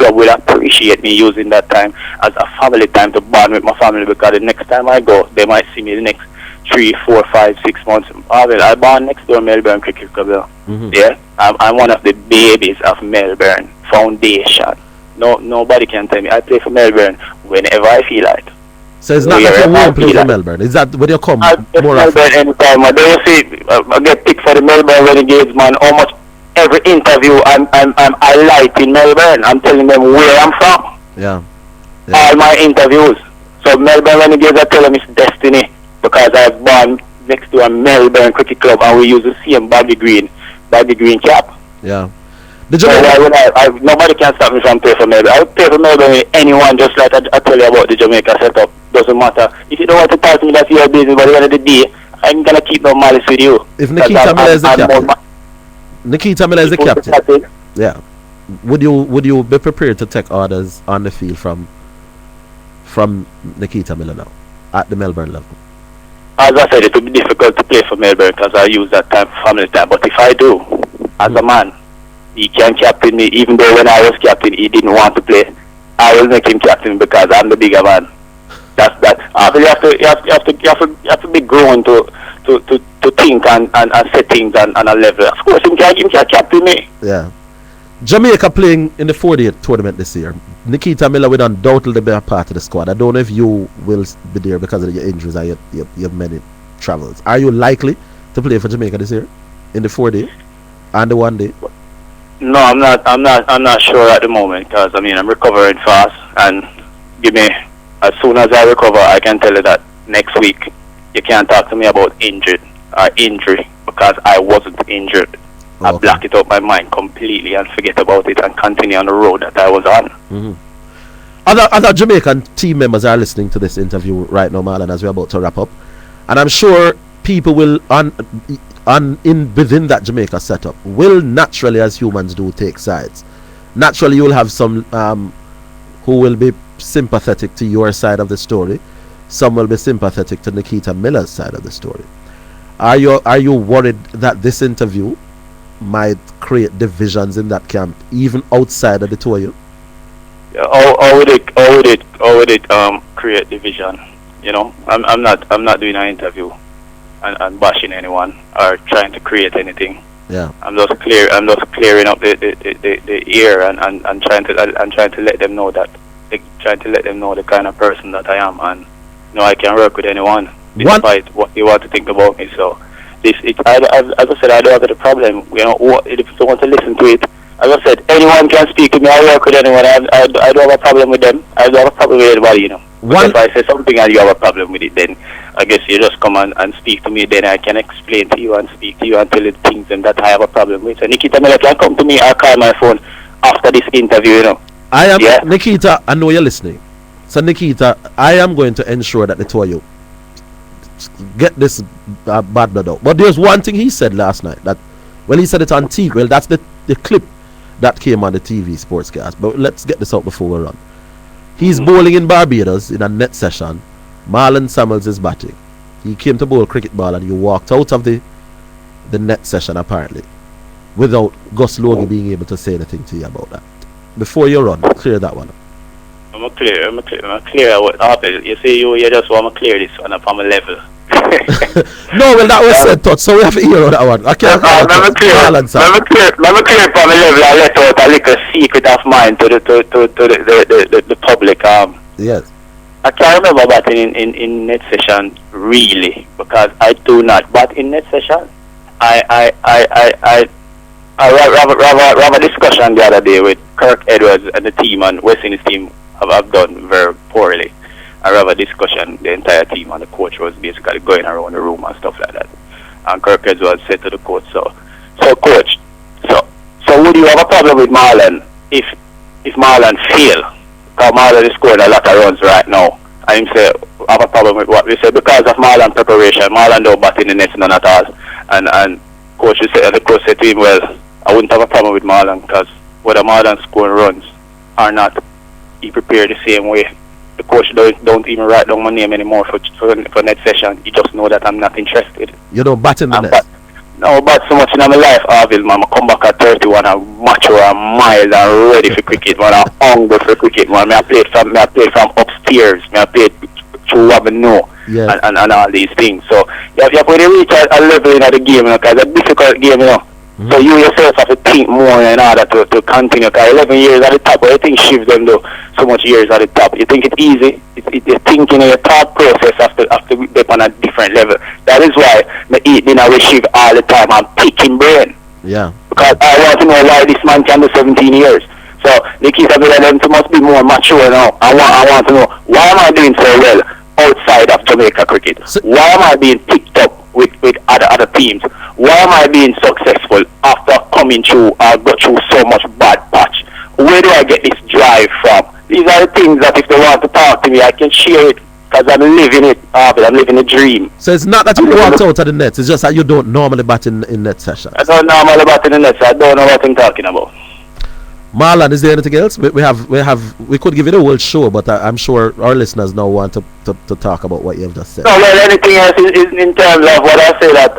club will appreciate me using that time as a family time to bond with my family, because the next time I go, they might see me the next 3, 4, 5, 6 months. I born next door Melbourne Cricket Club. Yeah, I'm one of the babies of Melbourne Foundation. Nobody can tell me. I play for Melbourne whenever I feel like. So it's not that you won't play for Melbourne. Is that when you come I more Melbourne often? anytime. I don't see I get picked for the Melbourne Renegades, man. Almost every interview I'm highlighting Melbourne. I'm telling them where I'm from. Yeah. All my interviews. So Melbourne Renegades, I tell them it's destiny, because I was born next to a Melbourne Cricket Club and we use the same baggy green cap. Yeah. So nobody can stop me from playing for Melbourne. I would play for Melbourne with anyone, just like I tell you about the Jamaica setup. Doesn't matter. If you don't want to talk to me, that's your business, but at the end of the day, I'm going to keep no malice with you. If Nikta Miller is the captain. Nikta Miller is the captain. Yeah. Would you be prepared to take orders on the field from Nikta Miller now at the Melbourne level? As I said, it would be difficult to play for Melbourne because I use that time for family time. But if I do, as a man, he can captain me. Even though when I was captain, he didn't want to play. I will make him captain because I'm the bigger man. That's that. You have to be grown to think and set things on a level. Of course, he can captain me. Yeah. Jamaica playing in the 48th tournament this year. Nikta Miller will undoubtedly be a part of the squad. I don't know if you will be there because of your injuries and your many travels. Are you likely to play for Jamaica this year in the 4-day and the 1-day? No, I'm not sure at the moment, because I'm recovering fast, and as soon as I recover, I can tell you that next week you can't talk to me about injury because I wasn't injured. I block it out my mind completely and forget about it and continue on the road that I was on. Other Jamaican team members are listening to this interview right now, Marlon, as we're about to wrap up, and I'm sure people will within that Jamaica setup will naturally, as humans do, take sides. Naturally, you'll have some who will be sympathetic to your side of the story. Some will be sympathetic to Nikta Miller's side of the story. Are you worried that this interview might create divisions in that camp, even outside of the two of you? How would it create division? I'm not doing an interview and bashing anyone or trying to create anything. Yeah. I'm just clearing up the air and trying to let them know the kind of person that I am, and I can work with anyone despite what they want to think about me. So as I said, I don't have a problem. If you want to listen to it, as I said, anyone can speak to me. I work with anyone. I don't have a problem with them. I don't have a problem with anybody, But if I say something and you have a problem with it, then I guess you just come and speak to me. Then I can explain to you and speak to you and tell you things that I have a problem with. So Nikta Miller can come to me or call my phone after this interview, Nikta, I know you're listening. So Nikta, I am going to ensure that the two of you get this bad blood out. But there's one thing he said last night that, he said it on TV. Well, that's the clip that came on the TV sportscast. But let's get this out before we run. He's bowling in Barbados in a net session. Marlon Samuels is batting. He came to bowl cricket ball and you walked out of the net session apparently without Gus Logie being able to say anything to you about that. Before you run, clear that one up. I'm clear what happened. You see, you just want to clear this one up on a level. No, well, that was said touch, so we have to hear that one. I can't let me clear from a level. I let out a little secret of mine to the public. Yes. I can't remember batting in net session really, because I do not bat in net session. I have a discussion the other day with Kirk Edwards and the team, and West Indies team have done very poorly. I have a discussion, the entire team, and the coach was basically going around the room and stuff like that. And Kirk Edwards said to the coach, so coach, so would you have a problem with Marlon if Marlon fail? Because Marlon is scoring a lot of runs right now. And him say, I have a problem with what we said because of Marlon preparation. Marlon don't bat in the nets none at all. And the coach said to him, well, I wouldn't have a problem with Marlon because whether Marlon scoring runs or not, he prepared the same way. The coach don't even write down my name anymore for next session. He just know that I'm not interested. You don't bat in the net? No, but so much in my life, Harvey, man. I come back at 31 and mature and mild and ready for cricket, man. I'm hungry for cricket, man. I played from upstairs. I played through what I know. Yeah. And all these things. So you have to reach a level in the game, because it's a difficult game, So you yourself have to think more in order to continue. Because 11 years at the top, but I think shift them though so much years at the top. You think it's easy? You're thinking your thought process have to be on a different level. That is why I eat dinner with shift all the time. I'm picking brain. Yeah. Because I want to know why this man can do 17 years. So Nikta must be more mature now. I want to know, why am I doing so well outside of Jamaica cricket? Why am I being picked up with other teams? Why am I being successful after coming through go through so much bad patch? Where do I get this drive from? These are the things that if they want to talk to me, I can share it, because I'm living it, I'm living a dream. So it's not that you walked out of the nets, it's just that you don't normally bat in net sessions. I don't normally bat in the nets, so I don't know what I'm talking about. Marlon, is there anything else? We could give it a whole show, but I'm sure our listeners now want to talk about what you have just said. No, well, anything else is in terms of what I say that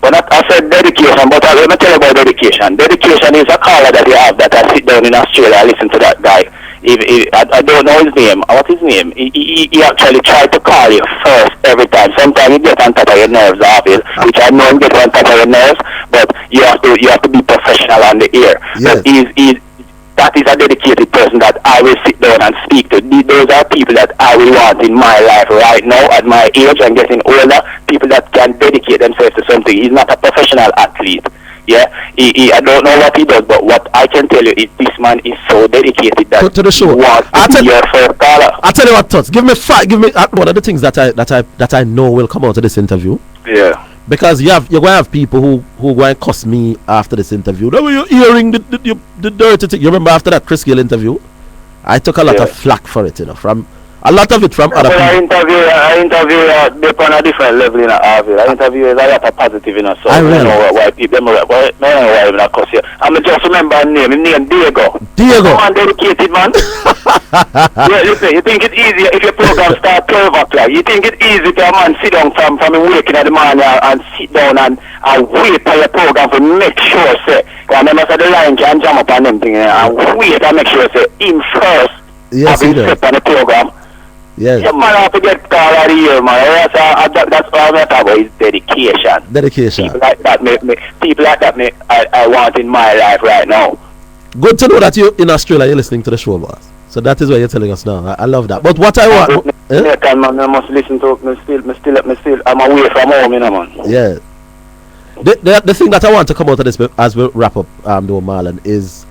when I said dedication, but let me tell you about dedication. Dedication is a caller that you have that I sit down in Australia, I listen to that guy. I don't know his name. What's his name? He actually tried to call you first every time. Sometimes you get on top of your nerves, Harvey, which I know you get on top of your nerves, but you have to be professional on the air. Yes. That is a dedicated person that I will sit down and speak to. Those are people that I will want in my life right now at my age and getting older. People that can dedicate themselves to something. He's not a professional athlete. Yeah, I don't know what he does, but what I can tell you is this man is so dedicated that to the show. He wants to be your first caller. I'll tell you what, Tots. Give me one of the things that I know will come out of this interview. Yeah. Because you're going to have people who going to cuss me after this interview. Now you're hearing the dirty thing. You remember after that Chris Gill interview, I took a lot of flack for it, from a lot of it from other people. I interview on a different level, Harvey. I interview a lot of positive, so I really know why people, I don't know why I'm not cuss you. I'm just remember his name Diego. Diego. Man, dedicated man. Yeah, listen, you think it's easy if your program start 12 o'clock? You think it's easy for a man sit down from waking in the morning and sit down and wait for your program to make sure, say, because remember the line can jam up on them thing, and wait and make sure, say, him first, having set on the program. Yes. Yeah, man, have to get call out of here, man. That's all I'm talking about is dedication. Dedication. People like that, I want in my life right now. Good to know that you're in Australia, you're listening to the show, boss. So that is what you're telling us now. I love that. But what I want... Man, I must listen to me still. I'm away from home, man. Yeah. The thing that I want to come out of this as we wrap up, though, Marlon, is...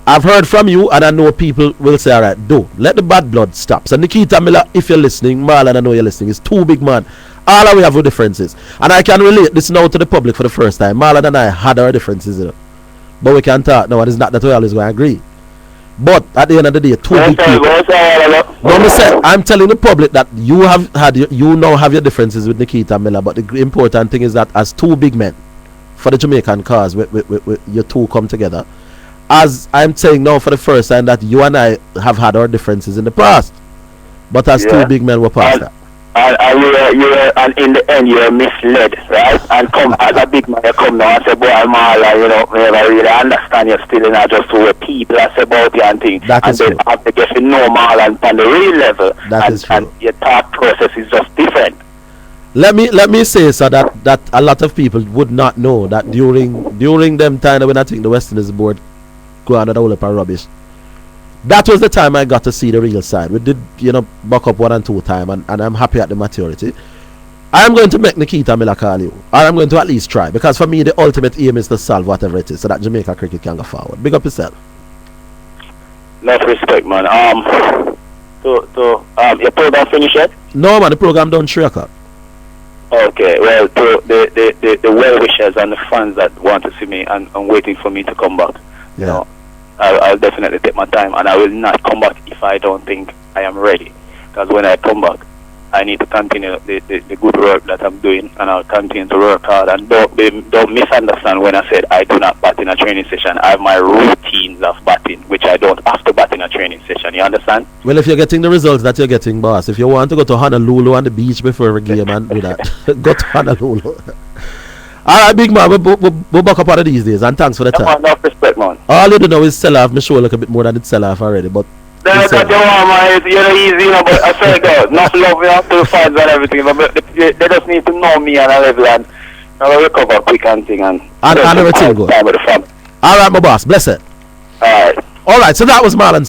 I've heard from you, and I know people will say, all right, let the bad blood stop. So Nikta Miller, if you're listening, Marlon, I know you're listening, it's too big, man. All that we have are differences. And I can relate this now to the public for the first time. Marlon and I had our differences, But we can talk now, and it's not that we always going to agree. But at the end of the day, two big people. No, I'm telling the public that you now have your differences with Nikta Miller, but the important thing is that as two big men for the Jamaican cause, you two come together. As I'm saying now for the first time that you and I have had our differences in the past, but as two big men, we're past that. And in the end, you're misled, right? And come as a big man, you come now and say, boy, Marlon, we never really understand you still, just who people say about you and things. That is true. And then after get to know Marlon on the real level, is true. And your thought process is just different. Let me say so that a lot of people would not know that during them time when I think the West Indies board go on a whole heap of rubbish. That was the time I got to see the real side. We did, buck up 1 and 2 times, and I'm happy at the maturity. I'm going to make Nikta Miller call you, or I'm going to at least try, because for me the ultimate aim is to solve whatever it is, so that Jamaica cricket can go forward. Big up yourself. Enough respect, man. Your program finished yet? No, man, the program done 3 o'clock. Okay, well, to the well-wishers and the fans that want to see me and waiting for me to come back, I'll definitely take my time, and I will not come back if I don't think I am ready. Because when I come back, I need to continue the good work that I'm doing, and I'll continue to work hard. And don't misunderstand when I said I do not bat in a training session. I have my routines of batting, which I don't have to bat in a training session. You understand? Well, if you're getting the results that you're getting, boss, if you want to go to Honolulu on the beach before a game and do that, go to Honolulu. Alright, big man, we'll back up out of these days, and thanks for the time. Enough respect, man. All you do now is sell off my show like a bit more than it sell off already, but That's what you want, man. It's easy, you know, but I swear to God, not love, you know, to the fans and everything, but they just need to know me and a level, and I'll recover quick and thing, and everything good. Alright, my boss, bless it. Alright, so that was Marlon.